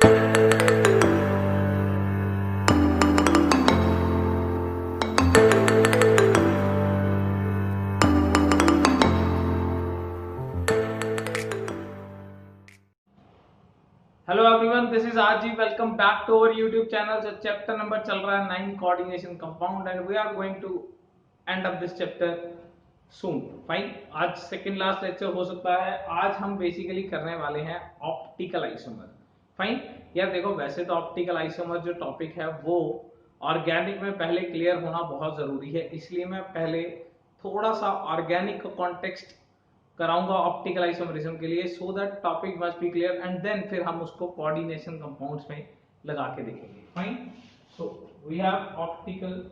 Hello everyone, this is RG. Welcome back to our YouTube channel. जो chapter number चल रहा है 9 coordination compound and we are going to end up this chapter soon. Fine, आज second last lecture हो सकता है। आज हम बेसिकली करने वाले हैं ऑप्टिकल आइसोमर। फाइन यार, देखो वैसे तो ऑप्टिकल आइसोमर जो टॉपिक है वो ऑर्गेनिक में पहले क्लियर होना बहुत जरूरी है, इसलिए मैं पहले थोड़ा सा ऑर्गेनिक का कॉन्टेक्स्ट कराऊंगा ऑप्टिकल आइसोमरिज्म के लिए, so that topic must be clear and then फिर हम उसको कोऑर्डिनेशन कंपाउंड्स में लगा के देखेंगे। Fine, so we have optical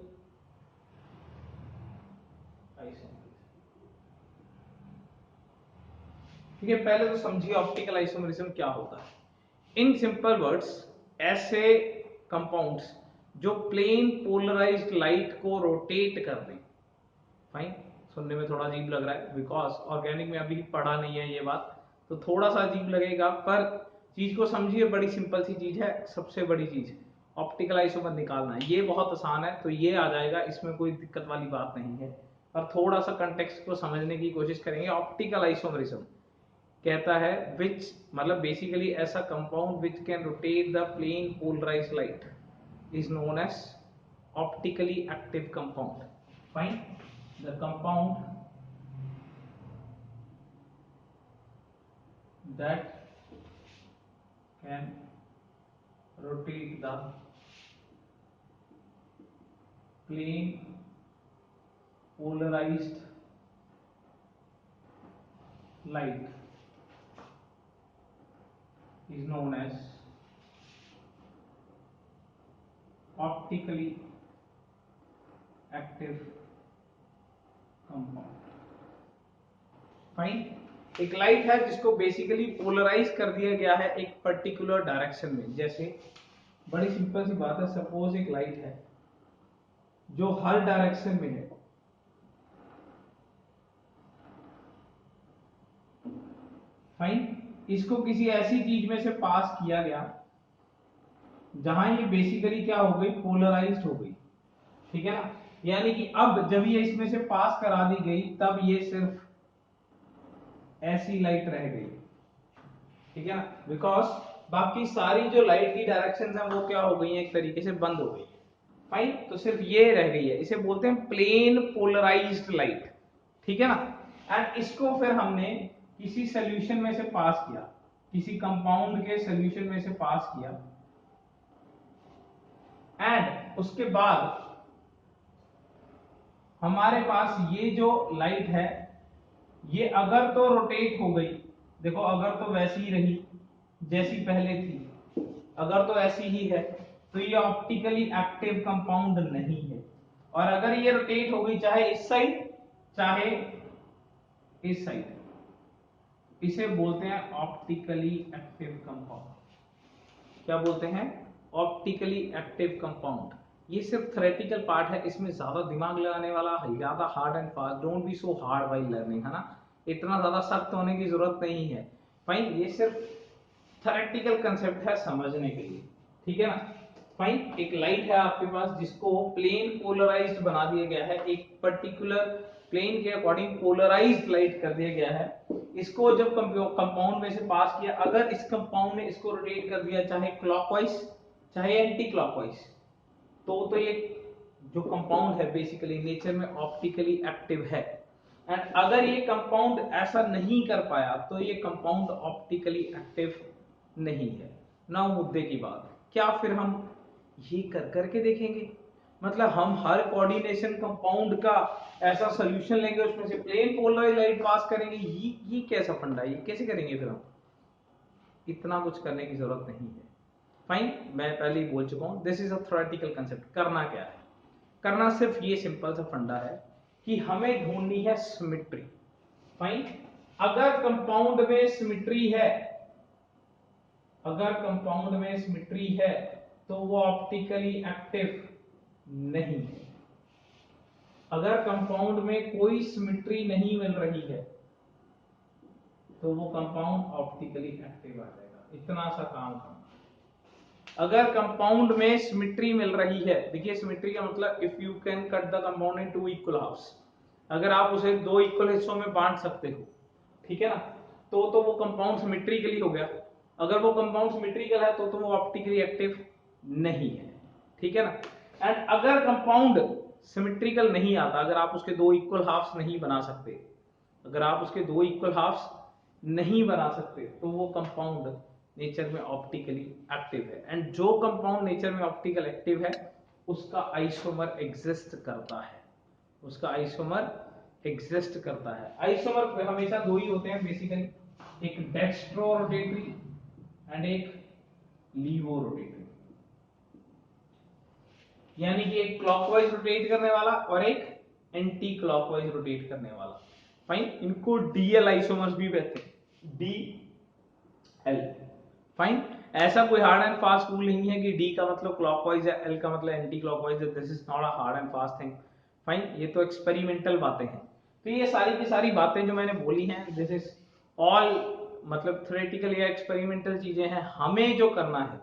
isomerism. ठीक है, पहले तो समझिए ऑप्टिकल आइसोमरिज्म क्या होता है। इन सिंपल वर्ड्स, ऐसे कंपाउंड्स जो प्लेन पोलराइज्ड लाइट को रोटेट कर दें। फाइन, सुनने में थोड़ा अजीब लग रहा है बिकॉज ऑर्गेनिक में अभी पढ़ा नहीं है ये बात, तो थोड़ा सा अजीब लगेगा, पर चीज को समझिए, बड़ी सिंपल सी चीज है। सबसे बड़ी चीज ऑप्टिकल आइसोमर निकालना है, ये बहुत आसान है, तो ये आ जाएगा, इसमें कोई दिक्कत वाली बात नहीं है। और थोड़ा सा कंटेक्स्ट को समझने की कोशिश करेंगे। ऑप्टिकल आइसोमरिज्म कहता है विच, मतलब बेसिकली ऐसा compound which can rotate the plane polarized light is known as optically active compound. Fine, the compound that can rotate the plane polarized light is known as optically active compound. Fine, एक light है जिसको basically polarise कर दिया गया है एक particular direction में। जैसे बड़ी सिंपल सी बात है, सपोज एक लाइट है जो हर डायरेक्शन में है। फाइन, इसको किसी ऐसी चीज में से पास किया गया जहां ये बेसिकली क्या हो गई, पोलराइज्ड हो गई। ठीक है ना, यानी कि अब जब ये इसमें से पास करा दी गई तब ये सिर्फ ऐसी लाइट रह गई। ठीक है ना, बिकॉज बाकी सारी जो लाइट की डायरेक्शंस हैं वो क्या हो गई हैं, एक तरीके से बंद हो गई। फाइन, तो सिर्फ ये रह गई है, इसे बोलते हैं प्लेन पोलराइज्ड लाइट। ठीक है ना, एंड इसको फिर हमने किसी सोल्यूशन में से पास किया, किसी कंपाउंड के सोल्यूशन में से पास किया, एंड उसके बाद हमारे पास ये जो लाइट है ये अगर तो रोटेट हो गई, देखो अगर तो वैसी ही रही जैसी पहले थी, अगर तो ऐसी ही है तो ये ऑप्टिकली एक्टिव कंपाउंड नहीं है। और अगर ये रोटेट हो गई चाहे इस साइड चाहे इस साइड, इसे बोलते हैं ऑप्टिकली एक्टिव कंपाउंड। क्या बोलते हैं, ऑप्टिकली एक्टिव कंपाउंड। ये सिर्फ थ्योरेटिकल पार्ट है, इसमें ज्यादा दिमाग लगाने वाला, ज्यादा hard and fast, don't be so hard while learning, है ना, इतना ज्यादा सख्त होने की जरूरत नहीं है। फाइन, ये सिर्फ थ्योरेटिकल कंसेप्ट है समझने के लिए। ठीक है ना, फाइन, एक लाइट है आपके पास जिसको प्लेन पोलराइज्ड बना दिया गया है, एक पर्टिकुलर प्लेन के अकॉर्डिंग पोलराइज्ड लाइट कर दिया गया है। इसको जब कंपाउंड में से पास किया, अगर इस कंपाउंड ने इसको रोटेट कर दिया चाहे क्लॉकवाइज चाहे एंटी क्लॉकवाइज, तो ये जो कंपाउंड है बेसिकली नेचर में ऑप्टिकली एक्टिव है। एंड अगर ये कंपाउंड ऐसा नहीं कर पाया तो ये कंपाउंड ऑप्टिकली एक्टिव नहीं है। नाउ मुद्दे की बात, क्या फिर हम ये कर करके देखेंगे, मतलब हम हर कोऑर्डिनेशन कंपाउंड का ऐसा सॉल्यूशन लेंगे, उसमें से प्लेन पोलराइज्ड लाइट पास करेंगे, ये कैसा फंडा, ये कैसे करेंगे फिर हम? इतना कुछ करने की जरूरत नहीं है। फाइन, मैं पहले ही बोल चुका हूं, this is a theoretical concept. करना क्या है, करना सिर्फ ये सिंपल सा फंडा है कि हमें ढूंढनी है सिमेट्री। फाइन, अगर कंपाउंड में सिमेट्री है, अगर कंपाउंड में सिमेट्री है तो वो ऑप्टिकली एक्टिव नहीं है। अगर कंपाउंड में कोई सिमेट्री नहीं मिल रही है तो वो कंपाउंड ऑप्टिकली एक्टिव आ जाएगा। इतना सा काम करना, अगर कंपाउंड में सिमेट्री मिल रही है, देखिए सिमेट्री का मतलब if you can cut the compound in two equal halves, अगर आप उसे दो इक्वल हिस्सों में बांट सकते हो, ठीक है ना, तो वो कंपाउंड सिमेट्रिकली हो गया। अगर वो कंपाउंड सिमेट्रिकल है तो वो ऑप्टिकली एक्टिव नहीं है, ठीक है ना। एंड अगर कंपाउंड सिमेट्रिकल नहीं आता, अगर आप उसके दो इक्वल हाफ्स नहीं बना सकते, अगर आप उसके दो इक्वल हाफ्स नहीं बना सकते, तो वो कंपाउंड नेचर में ऑप्टिकली एक्टिव है। एंड जो कंपाउंड नेचर में ऑप्टिकल एक्टिव है उसका आइसोमर एग्जिस्ट करता है, उसका आइसोमर एग्जिस्ट करता है। आइसोमर हमेशा दो ही होते हैं बेसिकली, एक डेक्स्ट्रो रोटेटरी एंड एक लीवो रोटेटरी, यानी कि एक क्लॉकवाइज रोटेट करने वाला और एक एंटी क्लॉकवाइज रोटेट करने वाला। फाइन, इनको डीएल आइसोमर्स भी कहते हैं, डी एल। फाइन, ऐसा कोई हार्ड एंड फास्ट रूल नहीं है कि डी का मतलब क्लॉकवाइज है, एल का मतलब एंटी क्लॉकवाइज है। This is not a hard and fast thing. Fine, ये तो एक्सपेरिमेंटल बातें हैं। तो ये सारी की सारी बातें जो मैंने बोली हैं, दिस इज ऑल मतलब थ्योरेटिकल या एक्सपेरिमेंटल चीजें हैं। हमें जो करना है,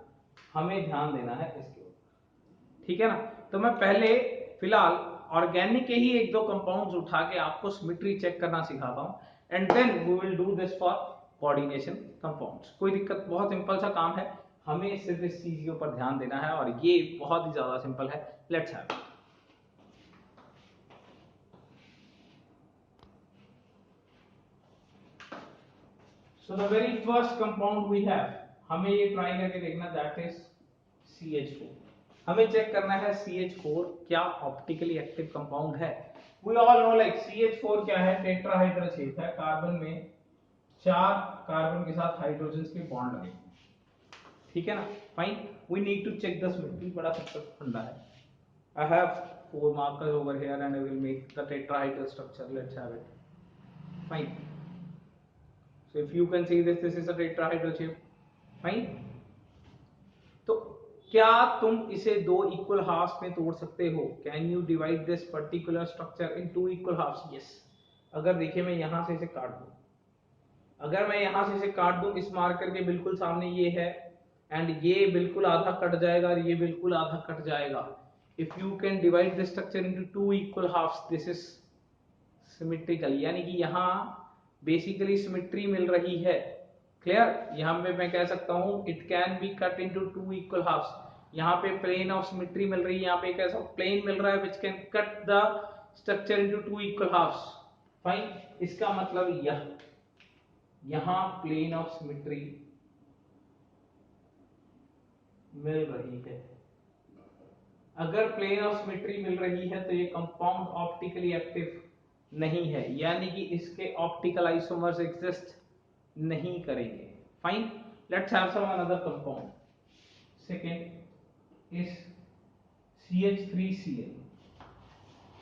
हमें ध्यान देना है इसके ऊपर, ठीक है ना। तो मैं पहले फिलहाल ऑर्गेनिक के ही एक दो कंपाउंड्स उठा के आपको सिमेट्री चेक करना सिखाता हूं, and then we will do this for coordination compounds. कोई दिक्कत, बहुत सिंपल सा काम है, हमें सिर्फ इस चीज के ऊपर ध्यान देना है और ये बहुत ही ज्यादा सिंपल है। Let's have it. So the very first compound we have, हमें ये ट्राई करके देखना, दैट इज CH4। हमें चेक करना है CH4 क्या ऑप्टिकली एक्टिव कंपाउंड है। We all know like CH4 क्या है, टेट्राहाइड्रल शेप है, कार्बन में 4 कार्बन के साथ हाइड्रोजन के बॉन्ड लगे, ठीक है ना। Fine, we need to check the symmetry, बड़ा सिंपल फंडा है। I have 4 markers over here and I will make the tetrahedral structure. Let's have it. Fine. So if you can see this, this is a tetrahedral shape. Fine. तो क्या तुम इसे दो equal halves में तोड़ सकते हो? Can you divide this particular structure in two equal halves? Yes. अगर देखिए मैं यहां से इसे काट दूं, अगर मैं यहां से इसे काट दूं, इस मार्कर के बिल्कुल सामने ये है, एंड ये बिल्कुल आधा कट जाएगा और ये बिल्कुल आधा कट जाएगा। If you can divide this structure into two equal halves, this is symmetrical, यानी कि यहाँ बेसिकली सिमेट्री मिल रही है। क्लियर, यहाँ पे मैं कह सकता हूँ it can be cut into two equal halves. यहाँ पे प्लेन ऑफ सिमेट्री मिल रही है, यहाँ पे एक ऐसा प्लेन मिल रहा है which can cut the structure into two equal halves. Fine, इसका मतलब यह यहाँ प्लेन ऑफ सिमेट्री मिल रही है। अगर प्लेन ऑफ सिमेट्री मिल रही है तो ये कंपाउंड ऑप्टिकली एक्टिव नहीं है, यानी कि इसके ऑप्टिकल आइसोमर्स एग्जिस्ट नहीं करेंगे। Fine, let's have some another compound. Second is CH3Cl।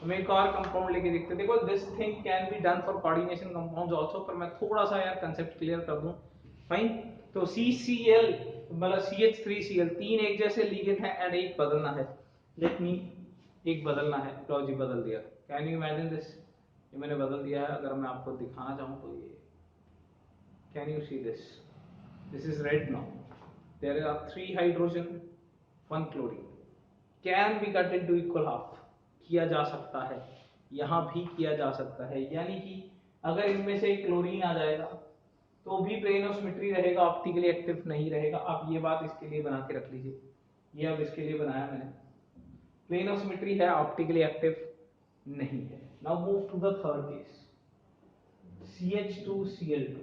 हम एक और कंपाउंड लेके देखते हैं। देखो, this thing can be done for coordination compounds also, पर मैं थोड़ा सा यार कांसेप्ट क्लियर कर दूं। फाइन, तो CCl मतलब CH3Cl, तीन एक जैसे लिगेंड है एंड एक बदलना है। लेट मी, एक बदलना है, लो जी बदल दिया। Can you imagine this? ये मैंने बदल दिया है। अगर मैं आपको दिखाना चाहूं तो ये, can you see this? This is red now, there are 3 hydrogen 1 chlorine, can be cut into equal half, किया जा सकता है, यहां भी किया जा सकता है। यानी कि अगर इनमें से एक क्लोरीन आ जाएगा तो भी प्लेन ऑफ सिमेट्री रहेगा, ऑप्टिकली एक्टिव नहीं रहेगा। आप ये बात इसके लिए बना के रख लीजिए, ये अब इसके लिए बनाया मैंने, प्लेन ऑफ सिमेट्री है, ऑप्टिकली एक्टिव नहीं है। Now move to the third case, CH2Cl2।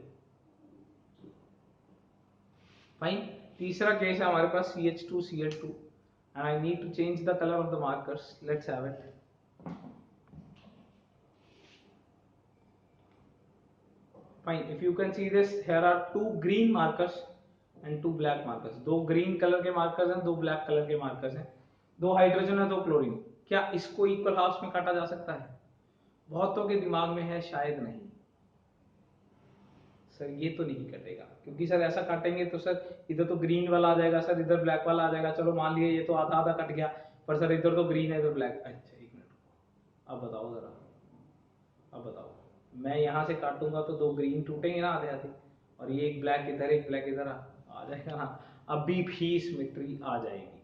Fine, तीसरा केस है हमारे पास CH2Cl2 and I need to change the color of the markers. Let's have it. Fine, if you can see this, here are 2 green markers and 2 black markers. दो green color के markers हैं, दो black color के markers हैं, दो hydrogen है, दो chlorine. क्या इसको इक्वल हाफ्स में काटा जा सकता है? बहुतों के दिमाग में है शायद नहीं सर, ये तो नहीं कटेगा, क्योंकि सर ऐसा काटेंगे तो सर इधर तो ग्रीन वाला आ जाएगा, सर इधर ब्लैक वाला आ जाएगा। चलो मान लिए ये तो आधा आधा कट गया, पर सर इधर तो ग्रीन है इधर ब्लैक। अच्छा एक मिनट, अब बताओ जरा, अब बताओ, मैं यहाँ से काटूंगा तो दो ग्रीन टूटेंगे ना आधे आधे, और ये एक ब्लैक इधर एक ब्लैक इधर आ जाएगा ना। अभी भी सिमेट्री आ जाएगी,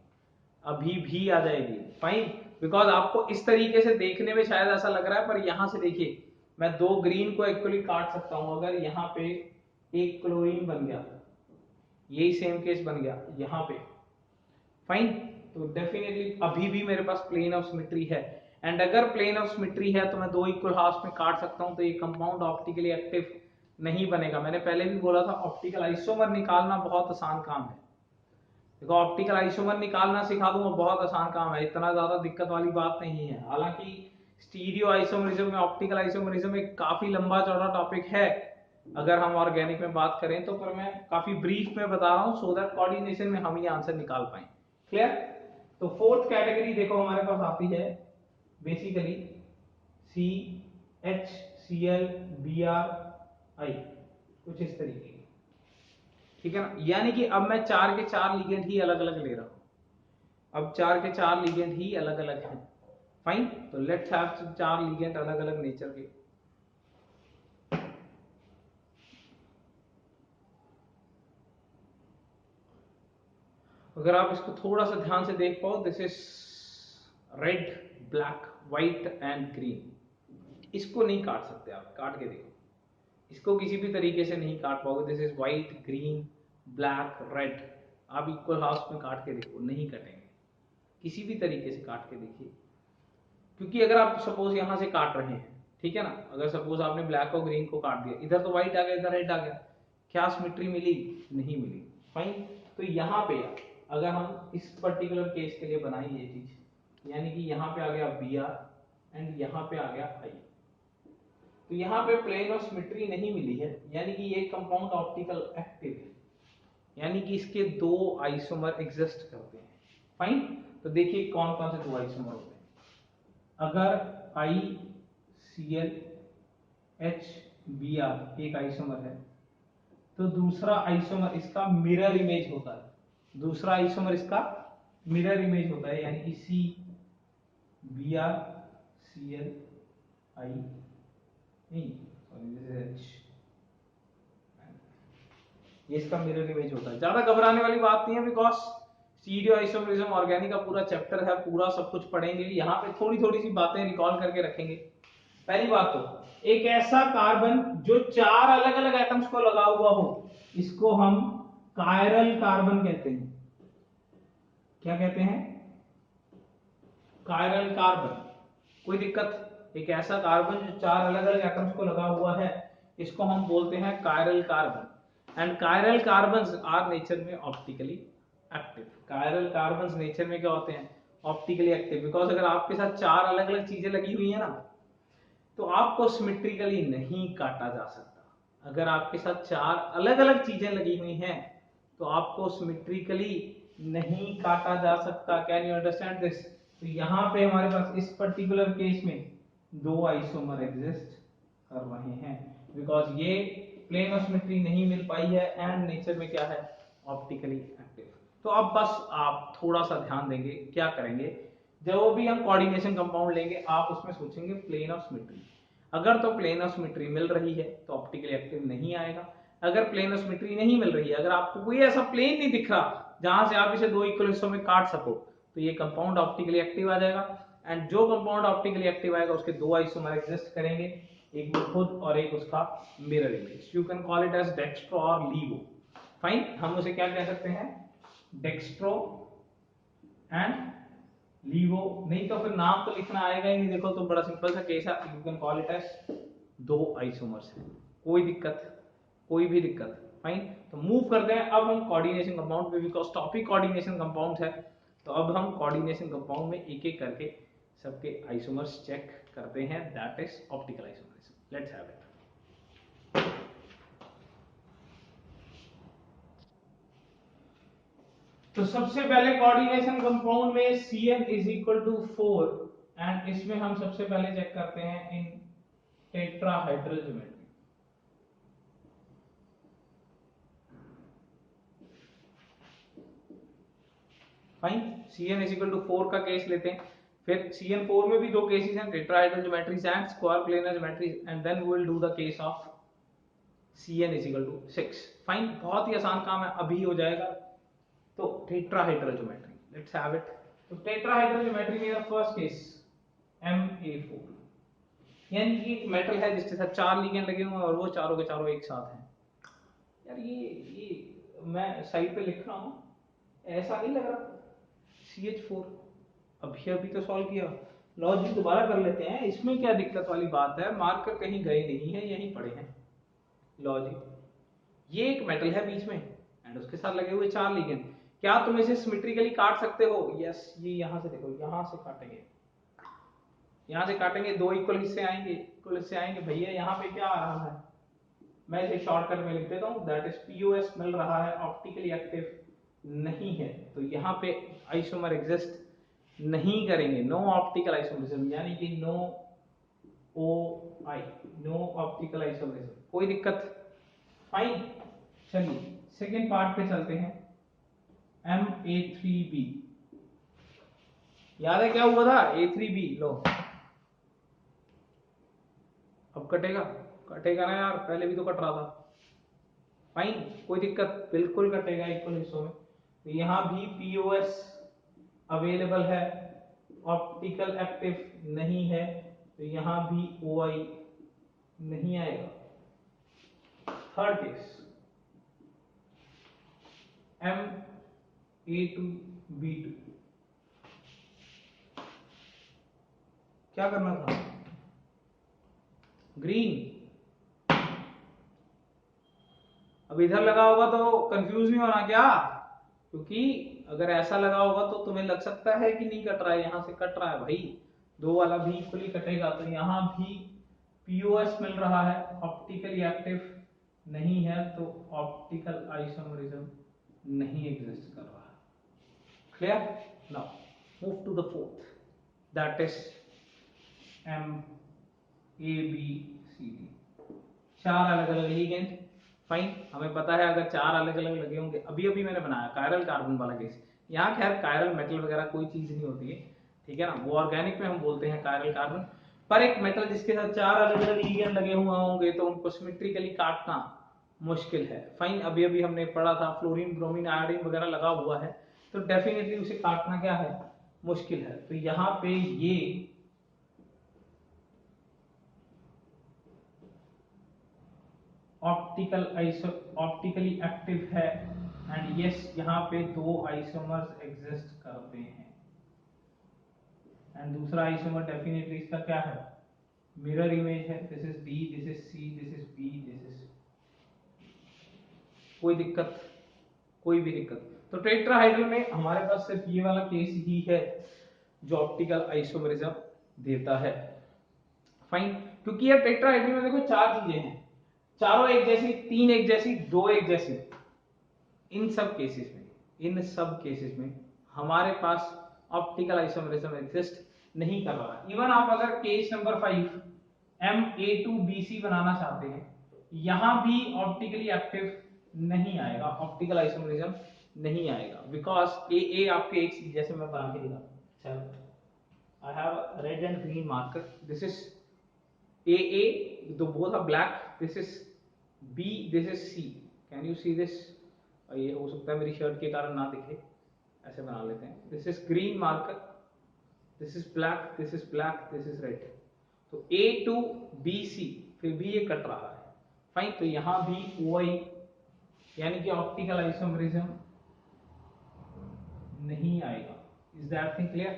अभी भी आ जाएगी। फाइन, बिकॉज आपको इस तरीके से देखने में शायद ऐसा लग रहा है, पर यहां से देखिए मैं दो ग्रीन को एक्चुअली काट सकता हूं। अगर यहाँ पे एक क्लोरीन बन गया, यही सेम केस बन गया यहाँ पे, फाइन, तो डेफिनेटली अभी भी मेरे पास प्लेन ऑफ सिमेट्री है। एंड अगर प्लेन ऑफ सिमेट्री है तो मैं दो इक्वल हाफ्स में काट सकता हूं, तो ये कंपाउंड ऑप्टिकली एक्टिव नहीं बनेगा। मैंने पहले भी बोला था ऑप्टिकल आइसोमर निकालना बहुत आसान काम है। देखो ऑप्टिकल आइसोमर निकालना सिखा दूंगा, बहुत आसान काम है, इतना ज्यादा दिक्कत वाली बात नहीं है। हालांकि स्टीरियो आइसोमरिज्म में ऑप्टिकल आइसोमरिज्म एक काफी लंबा चौड़ा टॉपिक है अगर हम ऑर्गेनिक में बात करें तो, पर मैं काफी ब्रीफ में बता रहा हूं सो दैट कोऑर्डिनेशन में हम ये आंसर निकाल पाए। क्लियर? तो फोर्थ कैटेगरी देखो हमारे पास आती है बेसिकली CHCl Br I, कुछ इस तरीके की, ठीक है ना। यानी कि अब मैं चार के चार लिगेंड ही अलग अलग ले रहा हूं, अब चार के चार लिगेंड ही अलग अलग हैं। फाइन, तो लेट्स हैव चार लिगेंड अलग अलग नेचर के। अगर आप इसको थोड़ा सा ध्यान से देख पाओ, this is red, black, white and green. इसको नहीं काट सकते आप, काट के देखो, इसको किसी भी तरीके से नहीं काट पाओगे। This is white, green, black, red, आप इक्वल हाफ में काट के देखो, नहीं कटेंगे, किसी भी तरीके से काट के देखिए। क्योंकि अगर आप सपोज यहां से काट रहे हैं, ठीक है ना, अगर सपोज आपने ब्लैक और ग्रीन को काट दिया, इधर तो व्हाइट आ गया, इधर रेड आ गया, क्या सिमेट्री मिली? नहीं मिली। फाइन, तो यहाँ पे अगर हम इस पर्टिकुलर केस के लिए बनाए ये चीज, यानी कि यहाँ पे आ गया Br एंड यहाँ पे आ गया I, तो यहाँ पे प्लेन ऑफ सिमेट्री नहीं मिली है, यानी कि ये कंपाउंड ऑप्टिकल एक्टिव है, यानी कि इसके दो आइसोमर एग्जिस्ट करते हैं। फाइन, तो देखिए कौन कौन से दो आइसोमर होते हैं। अगर ICl HBr एक आइसोमर है, तो दूसरा आइसोमर इसका मिरर इमेज होता है, दूसरा आइसोमर इसका मिरर इमेज होता है, यानी कि CBrCl I, नहीं सॉरी दिस इज H, ये इसका मिरर इमेज होता है। ज्यादा घबराने वाली बात नहीं है, बिकॉज स्टीरियो आइसोमरिज्म ऑर्गेनिक का पूरा चैप्टर है, पूरा सब कुछ पढ़ेंगे। यहाँ पे थोड़ी थोड़ी सी बातें रिकॉल करके रखेंगे। पहली बात तो एक ऐसा कार्बन जो चार अलग अलग एटम्स को लगा हुआ हो, इसको हम कायरल कार्बन कहते हैं। क्या कहते हैं? Chiral carbon. कोई दिक्कत? एक ऐसा कार्बन जो चार अलग अलग एटम्स को लगा हुआ है, इसको हम बोलते हैं chiral carbon. And chiral carbons are nature में optically active. Chiral carbons nature में क्या होते हैं? Optically active. बिकॉज अगर आपके साथ चार अलग अलग चीजें लगी हुई है ना, तो आपको सिमेट्रिकली नहीं काटा जा सकता। अगर आपके साथ चार अलग अलग चीजें लगी हुई हैं, तो आपको सिमेट्रिकली नहीं काटा जा सकता। Can you understand this? तो यहाँ पे हमारे पास इस पर्टिकुलर केस में दो आइसोमर एग्जिस्ट कर रहे हैं, बिकॉज ये प्लेन ऑफ सिमेट्री नहीं मिल पाई है एंड नेचर में क्या है? Optically active. तो अब बस आप थोड़ा सा ध्यान देंगे, क्या करेंगे, जो भी हम कोऑर्डिनेशन कंपाउंड लेंगे, आप उसमें सोचेंगे प्लेन ऑफ सिमेट्री। अगर तो प्लेन ऑफ सिमेट्री मिल रही है तो ऑप्टिकली एक्टिव नहीं आएगा। अगर प्लेन ऑफ सिमेट्री नहीं मिल रही है, अगर आपको कोई ऐसा प्लेन नहीं दिख रहा जहां से आप इसे दो इक्वल हिस्सों में काट सको, तो ये कंपाउंड ऑप्टिकली एक्टिव आ जाएगा। एंड जो कंपाउंड ऑप्टिकली एक्टिव आएगा उसके दो आइसोमर एग्जिस्ट करेंगे, एक वो खुद और एक उसका mirror image. You can call it as dextro और लीवो। फाइन, हम उसे क्या कह सकते हैं? Dextro and levo. नहीं तो फिर नाम तो लिखना आएगा ही नहीं। देखो तो बड़ा सिंपल सा केस है, you can call it as दो आइसोमर्स है। कोई दिक्कत? कोई भी दिक्कत? फाइन, तो मूव करते हैं अब हम कोऑर्डिनेशन कंपाउंड पे, बिकॉज टॉपिक कोऑर्डिनेशन कंपाउंड है। तो अब हम कोऑर्डिनेशन कंपाउंड में एक एक करके सबके आइसोमर्स चेक करते हैं, that is optical isomerism. Let's have it. तो सबसे पहले कोऑर्डिनेशन कंपाउंड में Cn is equal to 4 and इसमें हम सबसे पहले चेक करते हैं in tetrahedral geometry. Fine, Cn is equal to 4 का केस लेते हैं। फिर Cn4 में भी दो केसेस हैं, tetrahedral geometries and square planar geometries, and then we will do the case of Cn is equal to 6। Fine, बहुत ही आसान काम है, अभी हो जाएगा। Tetrahedral geometry, let's have it. तो टेट्राहेड्रल ज्योमेट्री में फर्स्ट केस Ma4, यानी कि एक मेटल है जिसके साथ 4 लिगेंड लगे हुए हैं और वो चारों के चारों एक साथ हैं। यार ये मैं साइड पे लिख रहा हूँ, ऐसा नहीं लग रहा। CH4 अभी तो सॉल्व किया, लॉजिक दोबारा कर लेते हैं। इसमें क्या दिक्कत वाली बात है, मार्कर कहीं गए नहीं है, यहीं पड़े हैं लॉजिक। ये एक मेटल है बीच में एंड उसके साथ लगे हुए 4 लिगेंड। क्या तुम इसे सिमेट्रिकली काट सकते हो? यस, ये यहां से देखो, यहां से काटेंगे, यहां से काटेंगे, 2 इक्वल हिस्से आएंगे, इक्वल हिस्से आएंगे। भैया यहाँ पे क्या आ रहा है, मैं इसे शॉर्टकट में लिख देता हूँ, दैट इज POS मिल रहा है, ऑप्टिकली एक्टिव नहीं है, तो यहाँ पे आइसोमर एग्जिस्ट नहीं करेंगे, नो ऑप्टिकल आइसोमरिज्म, यानी कि no OI, no optical isomerism. कोई दिक्कत? फाइन। चलिए सेकेंड पार्ट पे चलते हैं, Ma3B। याद है क्या हुआ था? A3B लो, अब कटेगा, कटेगा ना यार, पहले भी तो कट रहा था। फाइन, कोई दिक्कत, बिल्कुल कटेगा इक्वल हिस्सों में। तो यहां भी POS अवेलेबल है, ऑप्टिकल एक्टिव नहीं है, तो यहां भी OI नहीं आएगा। थर्ड केस Ma2B2, क्या करना था? ग्रीन। अब इधर लगा होगा तो कंफ्यूज नहीं होना क्या, क्योंकि अगर ऐसा लगा होगा तो तुम्हें लग सकता है कि नहीं कट रहा है, यहां से कट रहा है भाई, 2 वाला भी इक्वली कटेगा। तो यहां भी POS मिल रहा है, ऑप्टिकली एक्टिव नहीं है, तो ऑप्टिकल आइसोमरिज्म नहीं एग्जिस्ट कर रहा है। Clear? Now move to the fourth, that is MABCD। 4 अलग अलग लिगेंड। फाइन, हमें पता है अगर 4 अलग अलग लगे होंगे, अभी अभी मैंने बनाया कायरल कार्बन वाला केस, यहाँ खैर कायरल मेटल वगैरह कोई चीज नहीं होती है, ठीक है ना, वो ऑर्गेनिक में हम बोलते हैं कायरल कार्बन। पर एक मेटल जिसके साथ 4 अलग अलग लिगेंड लगे हुए होंगे तो उनको सिमेट्रिकली काटना मुश्किल है। फाइन, अभी अभी हमने पढ़ा था फ्लोरीन, ब्रोमीन, आयोडीन वगैरह लगा हुआ है, तो डेफिनेटली उसे काटना क्या है, मुश्किल है। तो यहाँ पे ये ऑप्टिकली एक्टिव है एंड यस, यहाँ पे 2 आइसोमर्स एग्जिस्ट करते हैं एंड दूसरा आइसोमर डेफिनेटली इसका क्या है, मिरर इमेज है। This is D, this is C, this is B, this is. कोई दिक्कत? कोई भी दिक्कत? तो टेट्राहाइड्रल में हमारे पास सिर्फ ये वाला केस ही है जो ऑप्टिकल आइसोमरिज्म देता है। फाइन, क्योंकि यार टेट्राहाइड्रल में देखो 4 चीजें हैं, चारों एक जैसी, 3 एक जैसी, 2 एक जैसी। इन सब केसेस में हमारे पास ऑप्टिकल आइसोमरिज्म एग्जिस्ट नहीं कर रहा है। इवन आप अगर केस नंबर 5 Ma2BC बनाना चाहते हैं, यहां भी ऑप्टिकली एक्टिव नहीं आएगा, ऑप्टिकल आइसोमरिज्म नहीं आएगा, बिकॉज AA आपके एक जैसे मैं बना के दिखा, I have read and green marker, this is AA, the both are black, this is B, this is C, can you see this? ये हो सकता है मेरी शर्ट के कारण ना दिखे, ऐसे बना लेते हैं, this is green marker, this is black, this is black, this is red. तो A2BC फिर भी ये कट रहा है। फाइन, तो यहां भी OI यानी कि ऑप्टिकल आइसोमरिज्म नहीं आएगा। Is that thing clear?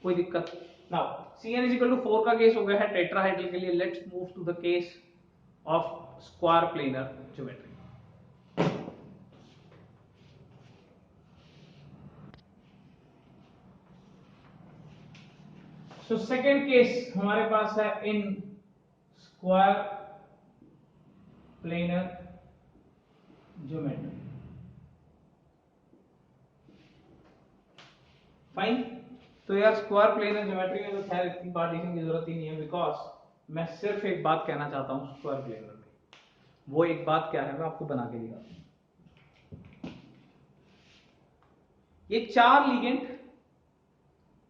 कोई दिक्कत? नाउ Cn=4 का केस हो गया है टेट्राहाइड्रल के लिए। Let's move to the case of square planar geometry. So second case हमारे पास है in square planar geometry. Fine, तो यार स्क्वायर प्लेनर ज्योमेट्री में तो खैर इतनी पार्टीशन की जरूरत ही नहीं है, बिकॉज मैं सिर्फ एक बात कहना चाहता हूं स्क्वायर प्लेनर में। वो एक बात क्या है मैं आपको बना के दिखाता हूं। ये 4 लिगेंड,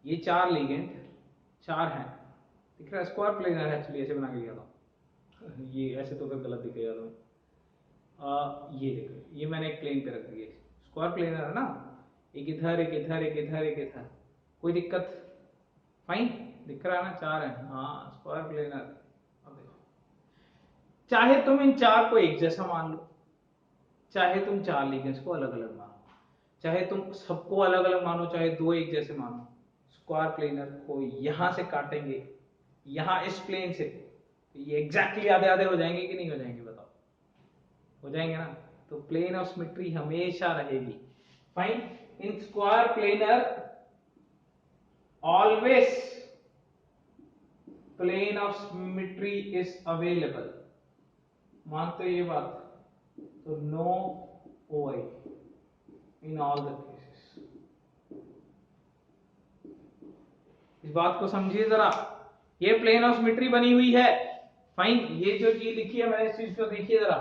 ये 4 लिगेंड 4 हैं, दिख रहा है? स्क्वायर प्लेनर है, एक्चुअली ऐसे बना के दिखाता हूं, ये ऐसे तो फिर गलत दिखेगा तुम्हें। ये देखो, ये मैंने एक प्लेन पे रख दिया, स्क्वायर प्लेनर है ना, एक इधर, एक इधर, एक इधर, एक इधर, कोई दिक्कत? फाइन, दिख रहा है ना, 4 है। हाँ, स्क्वायर प्लेनर। अब देखो, चाहे तुम इन 4 को एक जैसा मान लो, चाहे तुम 4 लीगेंड्स को अलग अलग मानो, चाहे तुम सबको अलग अलग मानो, चाहे 2 एक जैसे मानो, स्क्वायर प्लेनर को यहां से काटेंगे, यहां इस प्लेन से, ये एग्जैक्टली आधे आधे हो जाएंगे कि नहीं हो जाएंगे? बताओ, हो जाएंगे ना? तो प्लेन ऑफ सिमेट्री हमेशा रहेगी। Fine, in square planar always plane of symmetry is available. मानते हो ये बात? तो no OI in all the cases. इस बात को समझिए जरा, ये प्लेन ऑफ सिमेट्री बनी हुई है। फाइन, ये जो चीज लिखी है मैंने, इस चीज को देखिए जरा,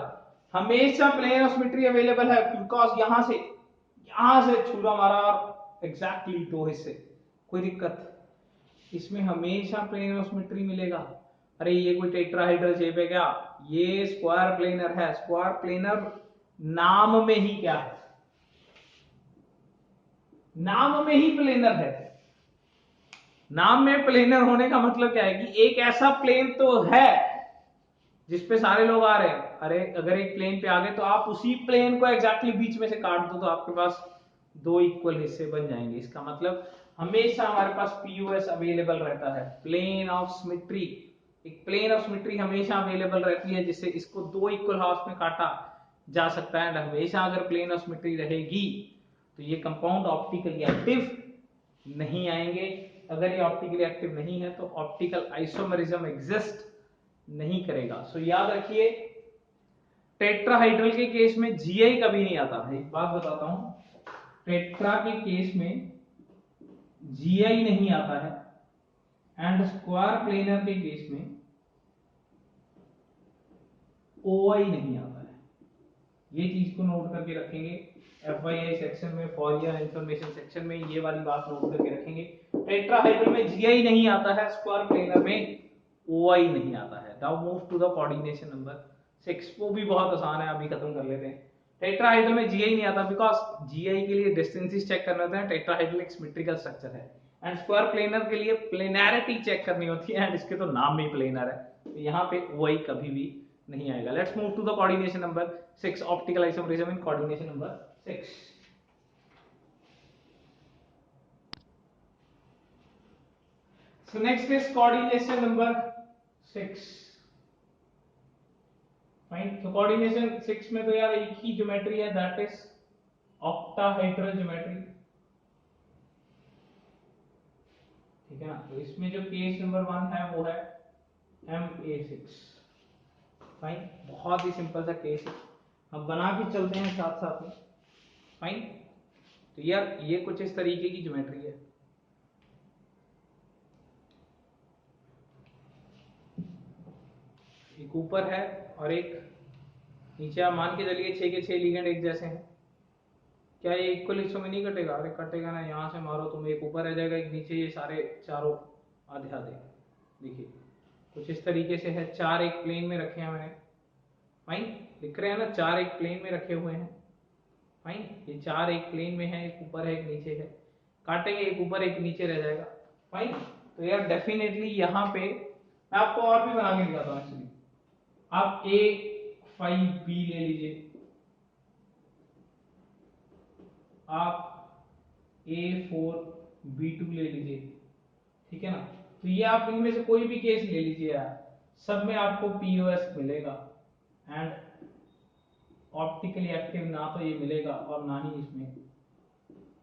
हमेशा प्लेन ऑफ सिमेट्री अवेलेबल है, बिकॉज यहां से छुरा मारा और एग्जैक्टली 2 हिस्से, कोई दिक्कत? इसमें हमेशा प्लेन ऑफ सिमेट्री मिलेगा। अरे ये कोई टेट्राहेड्रल शेप है क्या? ये स्क्वायर प्लेनर है। स्क्वायर प्लेनर नाम में ही क्या है? नाम में ही प्लेनर है। नाम में प्लेनर होने का मतलब क्या है कि एक ऐसा प्लेन तो है जिसपे सारे लोग आ रहे हैं। अरे अगर एक प्लेन पे आ गए तो आप उसी प्लेन को एग्जैक्टली बीच में से काट दो तो आपके पास 2 इक्वल हिस्से बन जाएंगे। इसका मतलब हमेशा हमारे पास POS अवेलेबल रहता है, प्लेन ऑफ सिमेट्री। एक प्लेन ऑफ सिमेट्री हमेशा अवेलेबल रहती है जिससे इसको 2 इक्वल हाफ में काटा जा सकता है। एंड हमेशा अगर प्लेन ऑफ सिमेट्री रहेगी तो ये कंपाउंड ऑप्टिकली एक्टिव नहीं आएंगे। अगर ये ऑप्टिकली एक्टिव नहीं है तो ऑप्टिकल आइसोमेरिज्म एग्जिस्ट नहीं करेगा। सो याद रखिए, टेट्राहाइड्रल के केस में GI कभी नहीं आता है। एक बात बताता हूं, टेट्रा के केस में GI नहीं आता है, एंड स्क्वायर प्लेनर के केस में OI नहीं आता है। ये चीज को नोट करके रखेंगे। FYI सेक्शन में, फॉर योर इंफॉर्मेशन सेक्शन में ये वाली बात नोट करके रखेंगे। टेट्राहाइड्रल में GI नहीं आता है, स्क्वायर प्लेनर में OI नहीं आता है। Now move to the coordination number 6। वो भी बहुत आसान है, अभी खत्म कर लेते हैं। टेट्राहाइड्रल में GI नहीं आता बिकॉज GI के लिए डिस्टेंसेस चेक करने होते हैं। टेट्राहाइड्रल एक सिमेट्रिकल स्ट्रक्चर है, एंड स्क्वायर प्लेनर के लिए प्लेनैरिटी चेक करनी होती है, एंड इसके तो नाम में ही प्लेनर है, तो यहाँ पे OI कभी भी नहीं आएगा। Let's move to the coordination number 6, optical isomerism in coordination number 6। So next is coordination number 6. Fine, तो कोऑर्डिनेशन 6 में तो यार एक ही ज्योमेट्री है, दैट इज ऑक्टाहेड्रल ज्योमेट्री। ठीक है ना? तो इसमें जो केस नंबर 1 है वो है MA6। फाइन, बहुत ही सिंपल सा केस है, हम बना के चलते हैं साथ साथ में। फाइन, तो यार ये कुछ इस तरीके की ज्योमेट्री है। एक ऊपर है और एक नीचे। आप मान के चलिए 6 के 6 लिगेंड एक जैसे हैं, क्या ये इक्वल हिस्सों में नहीं कटेगा? अरे कटेगा ना, यहाँ से मारो तुम, एक ऊपर रह जाएगा, एक नीचे, ये सारे चारों आधे आधे। देखिए कुछ इस तरीके से है। 4 एक प्लेन में रखे हैं मैंने। फाइन, दिख रहे हैं ना, 4 एक प्लेन में रखे हुए हैं। फाइन, ये 4 एक प्लेन में है, एक ऊपर है एक नीचे है, काटेंगे एक ऊपर एक नीचे रह जाएगा। फाइन, तो यार डेफिनेटली यहाँ पे मैं आपको और भी बना के दिखाता हूँ। एक्चुअली आप A5B ले लीजिए, आप A4B2 ले लीजिए, ठीक है ना? तो ये आप इनमें से कोई भी केस ले लीजिए यार, सब में आपको POS मिलेगा, एंड ऑप्टिकली एक्टिव ना तो ये मिलेगा और ना ही इसमें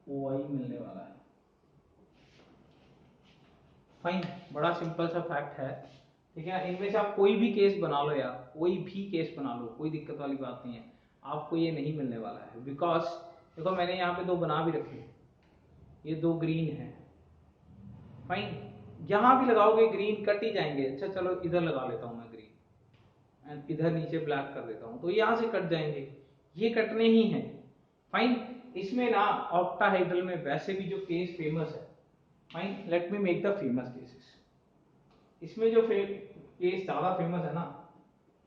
OI मिलने वाला है। फाइन, बड़ा सिंपल सा फैक्ट है, ठीक है ना? इनमें से आप कोई भी केस बना लो यार, कोई भी केस बना लो, कोई दिक्कत वाली बात नहीं है, आपको ये नहीं मिलने वाला है। बिकॉज देखो मैंने यहाँ पे 2 बना भी रखे, ये 2 ग्रीन है। फाइन, यहां भी लगाओगे ग्रीन कट ही जाएंगे। अच्छा चलो इधर लगा लेता हूं मैं ग्रीन, एंड इधर नीचे ब्लैक कर देता हूं, तो यहां से कट जाएंगे, ये कटने ही है। फाइन, इसमें ना ऑक्टाहेड्रल में वैसे भी जो केस फेमस है, fine let me make the famous cases. इसमें जो केस ज्यादा फेमस है ना,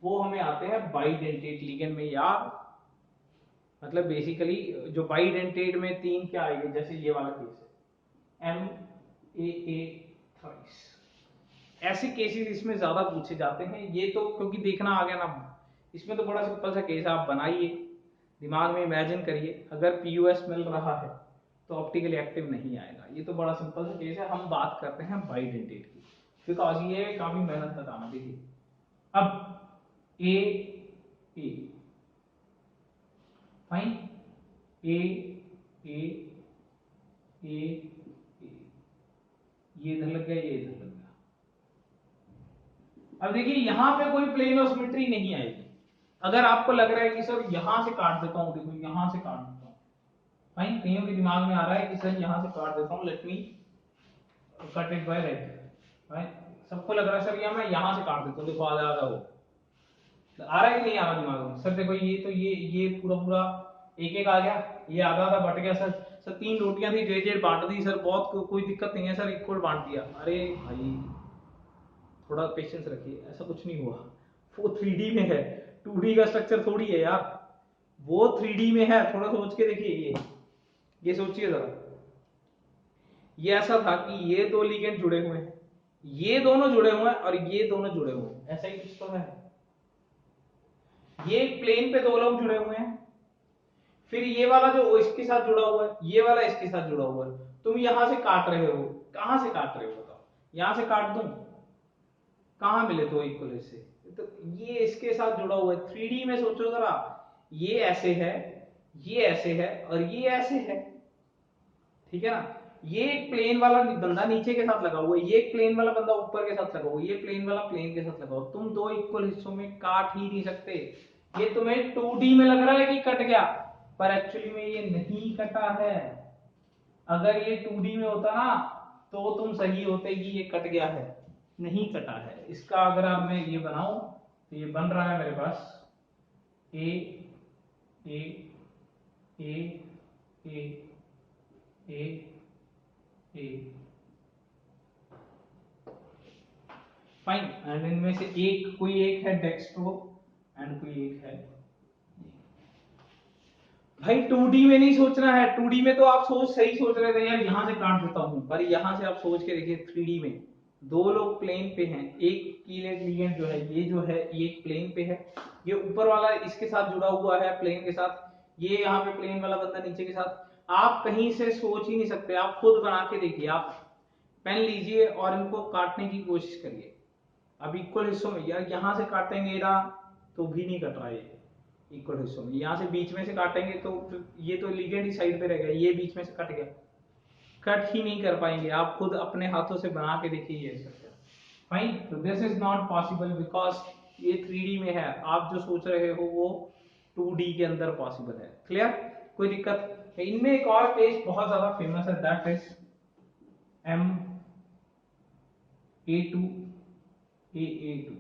वो हमें आते हैं बाइडेंटेट लिगेंड में यार। मतलब बेसिकली जो बाइडेंटेट में 3 क्या आएंगे, जैसे ये वाला केस है MAA थ्राइस, ऐसे केसेस इसमें ज्यादा पूछे जाते हैं। ये तो क्योंकि देखना आ गया ना, इसमें तो बड़ा सिंपल सा केस है, आप बनाइए, दिमाग में इमेजिन करिए, अगर PUS मिल रहा है तो ऑप्टिकली एक्टिव नहीं आएगा। ये तो बड़ा सिंपल सा केस है। हम बात करते हैं बाइडेंटेट की, बिकॉज ये काफी मेहनत का काम है। देखिए अब ए फाइन, ए ए ए ये इधर लग गया, ये इधर लग गया। अब देखिए यहां पे कोई प्लेन ऑफ सिमेट्री नहीं आएगी। अगर आपको लग रहा है कि सर यहां से काट देता हूं, देखो यहां से काट देता हूं, फाइन, कईयों के दिमाग में आ रहा है कि सर यहां से काट देता हूं, let me cut it by right, fine, सबको लग रहा है सर मैं यहां से काट देता हूं, देखो आधा आधा हो आ रहा है कि नहीं आ रहा दिमाग में? सर देखो ये तो ये पूरा पूरा एक एक आ गया, ये आधा आधा बट गया। सर 3 रोटियां थी, डेढ़ बांट दी सर, बहुत कोई दिक्कत नहीं है सर, इक्वल बांट दिया। अरे भाई थोड़ा पेशेंस रखिए, ऐसा कुछ नहीं हुआ। वो 3D में है, 2D का स्ट्रक्चर थोड़ी है यार, वो 3D में है। थोड़ा सोच के देखिए, ये सोचिए जरा, ये ऐसा था कि ये 2 लिगेंड जुड़े हुए हैं, ये दोनों जुड़े हुए हैं और ये दोनों जुड़े हुए हैं, ऐसा ही कुछ तो है। ये एक प्लेन पे 2 लोग जुड़े हुए हैं, फिर ये वाला जो इसके साथ जुड़ा हुआ है, ये वाला इसके साथ जुड़ा हुआ है। तुम यहां से काट रहे हो, कहां से काट रहे हो बताओ? यहां से काट दूं, कहां मिले तो इक्वल हिस्से? तो ये इसके साथ जुड़ा हुआ है। 3D में सोचो जरा, ये ऐसे है, ये ऐसे है और ये ऐसे है, ठीक है ना? ये एक प्लेन वाला बंदा नीचे के साथ लगा हुआ है, ये एक प्लेन वाला बंदा ऊपर के साथ लगा हुआ है, ये प्लेन वाला प्लेन के साथ लगा हुआ। तुम 2 इक्वल हिस्सों में काट ही नहीं सकते। ये तुम्हें 2D में लग रहा है कि कट गया, पर एक्चुअली में ये नहीं कटा है। अगर ये 2D में होता ना तो तुम सही होते कि ये कट गया है, नहीं कटा है। इसका अगर अब मैं ये बनाऊं तो ये बन रहा है मेरे पास ए ए ए ए ए ए, फाइन। एंड इनमें से एक, कोई एक है डेक्स्ट्रो एंड कोई एक है। भाई 2D में नहीं सोचना है, 2D में तो आप सही सोच रहे थे यार, यहां से काट देता हूं, पर यहां से आप सोच के देखिए 3D में 2 लोग प्लेन पे हैं, एक कीलेट लिगेंड जो है ये जो है ये प्लेन पे है, ये ऊपर वाला इसके साथ जुड़ा हुआ है प्लेन के साथ, ये यहाँ पे प्लेन वाला बंदा नीचे के साथ। आप कहीं से सोच ही नहीं सकते, आप खुद बना के देखिए। आप पेन लीजिए और इनको काटने की कोशिश करिए। अब इक्वल हिस्सों में यार, यहां से काटेंगे ना तो भी नहीं कट रहा है इक्वल हिस्सों में, यहाँ से बीच में से काटेंगे तो ये तो लिगेंड ही साइड पे रह गया, ये बीच में से कट गया, कट ही नहीं कर पाएंगे। आप खुद अपने हाथों से बना के देखिए ये स्ट्रक्चर, फाइन। तो this is not possible because ये 3D में है, आप जो सोच रहे हो वो 2D के अंदर पॉसिबल है। क्लियर? कोई दिक्कत? इनमें एक और केस बहुत ज्यादा फेमस है, दैट इज MA2AA2।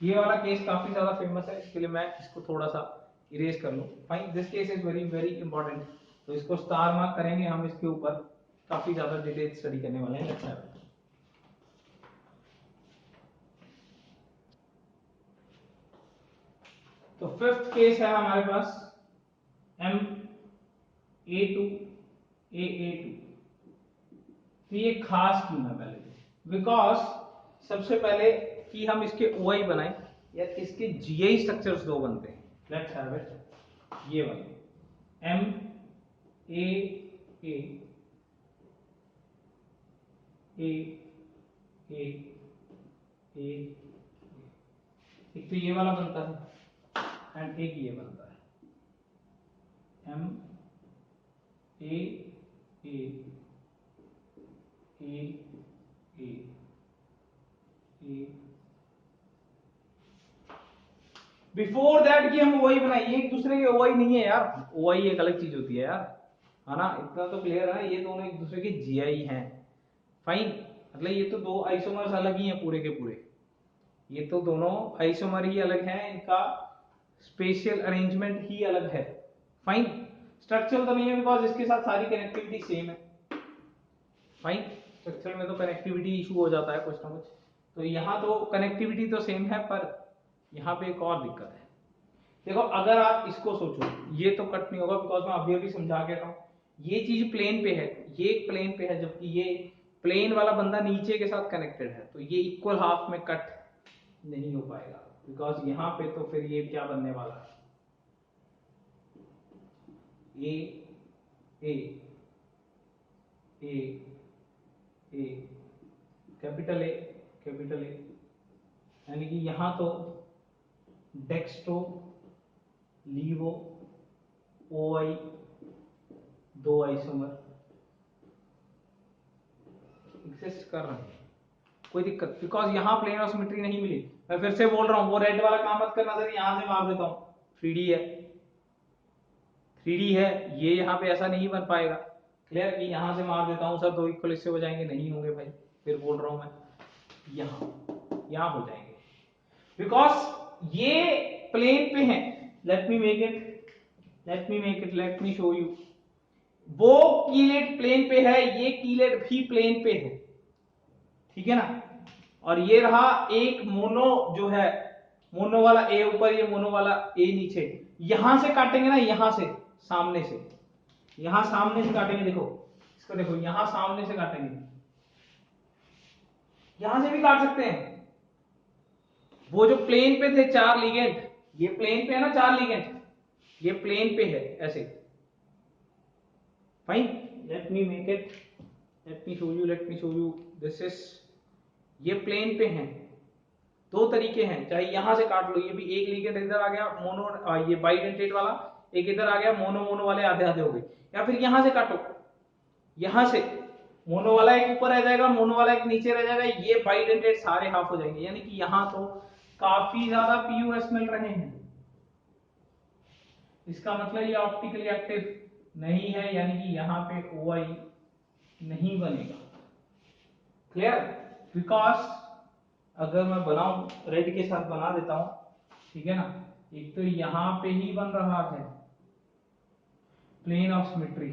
ये वाला केस काफी ज्यादा फेमस है, इसके लिए मैं इसको थोड़ा सा इरेज कर लूं। Fine, this case is very very important, तो इसको स्टार मार्क करेंगे हम, इसके ऊपर काफी ज्यादा डिटेल स्टडी करने वाले हैं। अच्छा, तो 5th केस है हमारे पास MA2AA2। तो ये खास क्यों है पहले, बिकॉज सबसे पहले कि हम इसके OI बनाए या इसके GI स्ट्रक्चर्स 2 बनते हैं। लेट्स हैव इट, ये वाले MAA एक तो ये वाला बनता है एंड एक ये बनता है MAA बिफोर दैट कि हम OI बनाए, ये एक दूसरे के OI नहीं है यार, OI एक अलग चीज होती है यार, है ना? इतना तो क्लियर है, ये दोनों एक दूसरे के GI हैं। फाइन, मतलब ये तो 2 आइसोमर्स अलग ही हैं पूरे के पूरे, ये तो दोनों आइसोमर ही अलग हैं, इनका स्पेशियल अरेंजमेंट ही अलग है। फाइन, स्ट्रक्चरल तो नहीं है बिकॉज इसके साथ सारी कनेक्टिविटी सेम है। फाइन, स्ट्रक्चर में तो कनेक्टिविटी इशू हो जाता है कुछ ना कुछ, तो यहाँ तो कनेक्टिविटी तो सेम है, पर यहाँ पे एक और दिक्कत है, देखो अगर आप इसको सोचो, ये तो कट नहीं होगा बिकॉज मैं अभी अभी समझा के रहा हूँ, ये चीज प्लेन पे है, ये एक प्लेन पे है, जबकि ये प्लेन वाला बंदा नीचे के साथ कनेक्टेड है, तो ये इक्वल हाफ में कट नहीं हो पाएगा बिकॉज यहाँ पे तो फिर ये क्या बनने वाला है, ए ए ए ए कैपिटल ए कैपिटल ए, यानी कि यहां तो डेक्स्ट्रो लीवो ओ आई, दो आइसोमर एग्जिस्ट कर रहे हैं, कोई दिक्कत, बिकॉज यहां प्लेन ऑफ सिमेट्री नहीं मिली। मैं फिर से बोल रहा हूं, वो रेड वाला काम मत करना सर, यहां से मार देता हूं, 3D है 3D है, ये यहाँ पे ऐसा नहीं बन पाएगा, क्लियर, कि यहां से मार देता हूं सर दो इक्वल इससे हो जाएंगे, नहीं होंगे भाई, फिर बोल रहा हूं मैं, यहां हो जाएंगे बिकॉज ये प्लेन पे है। Let me make it, let me show you, वो कीलेट प्लेन पे है, ये कीलेट भी प्लेन पे है, ठीक है ना, और ये रहा एक मोनो जो है, मोनो वाला ए ऊपर, ये मोनो वाला ए नीचे, यहां से काटेंगे ना, यहां से सामने से, यहां सामने से काटेंगे, देखो इसको देखो, यहां सामने से काटेंगे, यहां से भी काट सकते हैं, वो जो प्लेन पे थे चार लिगेंड, ये प्लेन पे है ना चार लिगेंड, ये प्लेन पे है ऐसे, fine, let me make it, let me show you this is, ये प्लेन पे हैं, दो तरीके हैं, चाहे यहां से काट लो, ये भी एक लिगेंड इधर आ गया मोनो, ये बाइडेंटेट वाला एक इधर आ गया, मोनो वाले आधे आधे हो गए, या फिर यहां से काटो, यहां से मोनो वाला एक ऊपर रह जाएगा, मोनो वाला एक नीचे रह जाएगा, ये बाइडेंटेट सारे हाफ हो जाएंगे, यानी कि यहां तो काफी ज्यादा पीयूएस मिल रहे हैं, इसका मतलब ये ऑप्टिकली एक्टिव नहीं है, यानी कि यहां पे OI नहीं बनेगा, क्लियर, बिकॉज अगर मैं बनाऊं रेड के साथ बना देता हूं, ठीक है ना, एक तो यहां पे ही बन रहा है प्लेन ऑफ सिमेट्री,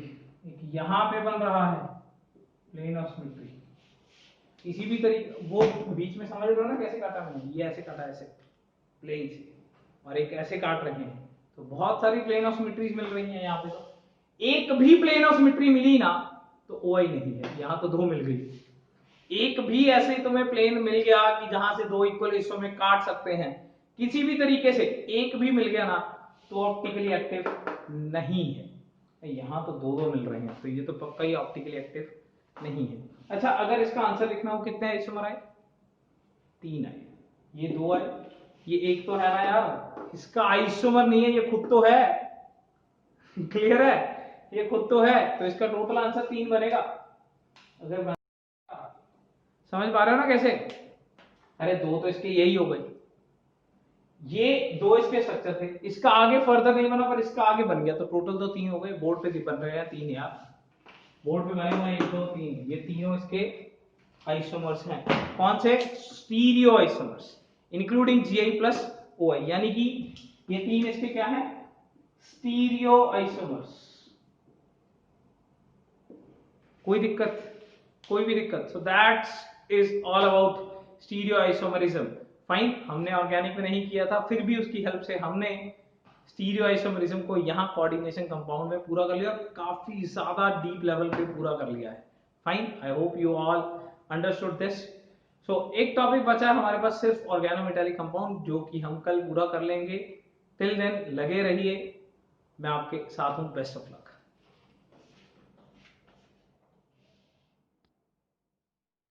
एक यहां पे बन रहा है प्लेन ऑफ सिमेट्री, किसी भी तरीके, वो बीच में समझ रहे हो ना कैसे काटा मैंने, ये ऐसे काटा ऐसे प्लेन से, और एक ऐसे काट रहे हैं, तो बहुत सारी प्लेन ऑफ सिमेट्रीज मिल रही हैं यहाँ पे, तो एक भी प्लेन ऑफ सिमेट्री मिली ना तो OI नहीं है, यहाँ तो दो मिल गई, एक भी ऐसे तुम्हें प्लेन मिल गया कि जहां से दो इक्वल हिस्सों में काट सकते हैं, किसी भी तरीके से एक भी मिल गया ना तो ऑप्टिकली एक्टिव नहीं है, यहां तो दो मिल रहे हैं, तो ये तो पक्का ही ऑप्टिकली एक्टिव नहीं है। अच्छा अगर इसका आंसर लिखना हो, कितने आइसोमर आए, 3 आए, ये 2 आए, ये एक तो है ना यार, इसका आइसोमर नहीं है, ये खुद तो है, क्लियर है, ये खुद तो है, तो इसका टोटल आंसर 3 बनेगा, अगर समझ पा रहे हो ना कैसे, अरे दो तो इसके यही हो गए, ये दो इसके स्ट्रक्चर थे, इसका आगे फर्दर नहीं बना पर इसका आगे बन गया, तो टोटल तो 3 हो गए, बोर्ड पे बन रहे हैं 3 यार, बोर्ड पे बने हुए 1 2 3, ये तीनों इसके आइसोमर्स हैं, कौन से, stereo isomers including Gi plus OI, यानी कि ये 3 इसके क्या है, स्टीरियो आइसोमर्स, कोई भी दिक्कत, so that's is all about stereo isomerism, fine, हमने ऑर्गेनिक में नहीं किया था, फिर भी उसकी हेल्प से हमने स्टीरियो आइसोमरिज्म को यहाँ कोऑर्डिनेशन कंपाउंड में पूरा कर लिया, काफी ज्यादा डीप लेवल पे पूरा कर लिया है, fine, I hope you all understood this. So एक टॉपिक बचा है हमारे पास सिर्फ ऑर्गेनोमेटालिक कंपाउंड, जो कि हम कल पूरा कर लेंगे, टिल देन लगे रहिए, मैं आपके साथ हूँ, बेस्ट ऑफ लक।